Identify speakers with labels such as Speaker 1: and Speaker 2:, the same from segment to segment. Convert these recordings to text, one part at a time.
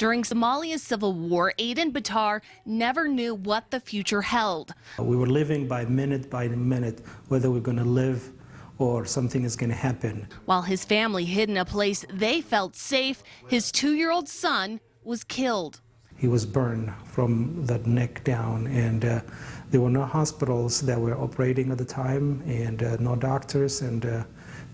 Speaker 1: During Somalia's civil war, Aiden Batar never knew what the future held.
Speaker 2: We were living by minute, whether we're going to live or something is going to happen.
Speaker 1: While his family hid in a place they felt safe, his 2-year-old son was killed.
Speaker 2: He was burned from the neck down, and there were no hospitals that were operating at the time, and no doctors, and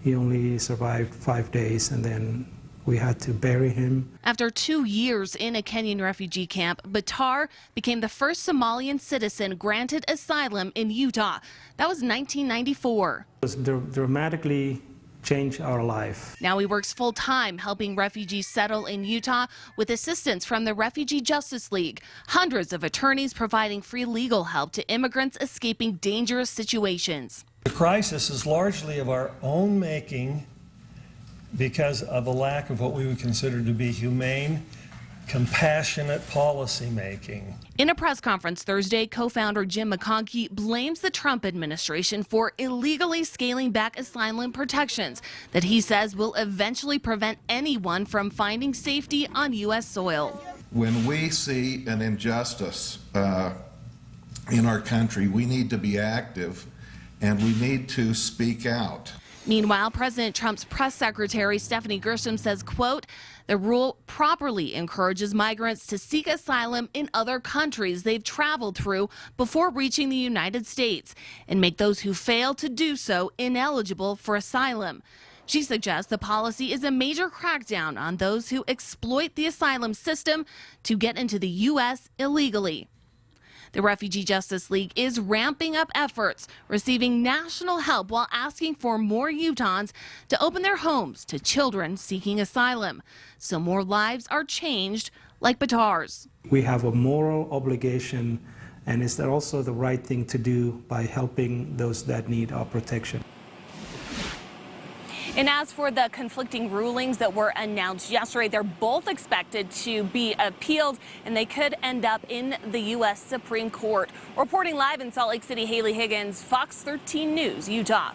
Speaker 2: he only survived 5 days, and then we had to bury him.
Speaker 1: After 2 years in a Kenyan refugee camp, Batar became the first Somalian citizen granted asylum in Utah. That was 1994.
Speaker 2: It was dramatically changed our life.
Speaker 1: Now he works full-time helping refugees settle in Utah with assistance from the Refugee Justice League. Hundreds of attorneys providing free legal help to immigrants escaping dangerous situations.
Speaker 3: The crisis is largely of our own making because of a lack of what we would consider to be humane, compassionate policy making.
Speaker 1: In a press conference Thursday, co-founder Jim McConkey blames the Trump administration for illegally scaling back asylum protections that he says will eventually prevent anyone from finding safety on U.S. soil.
Speaker 4: When we see an injustice in our country, we need to be active and we need to speak out.
Speaker 1: Meanwhile, President Trump's press secretary Stephanie Grisham says, quote, the rule properly encourages migrants to seek asylum in other countries they've traveled through before reaching the United States and make those who fail to do so ineligible for asylum. She suggests the policy is a major crackdown on those who exploit the asylum system to get into the U.S. illegally. The Refugee Justice League is ramping up efforts, receiving national help while asking for more Utahns to open their homes to children seeking asylum, so more lives are changed like Batar's.
Speaker 2: We have a moral obligation, and is that also the right thing to do by helping those that need our protection.
Speaker 1: And as for the conflicting rulings that were announced yesterday, they're both expected to be appealed, and they could end up in the U.S. Supreme Court. Reporting live in Salt Lake City, Haley Higgins, Fox 13 News, Utah.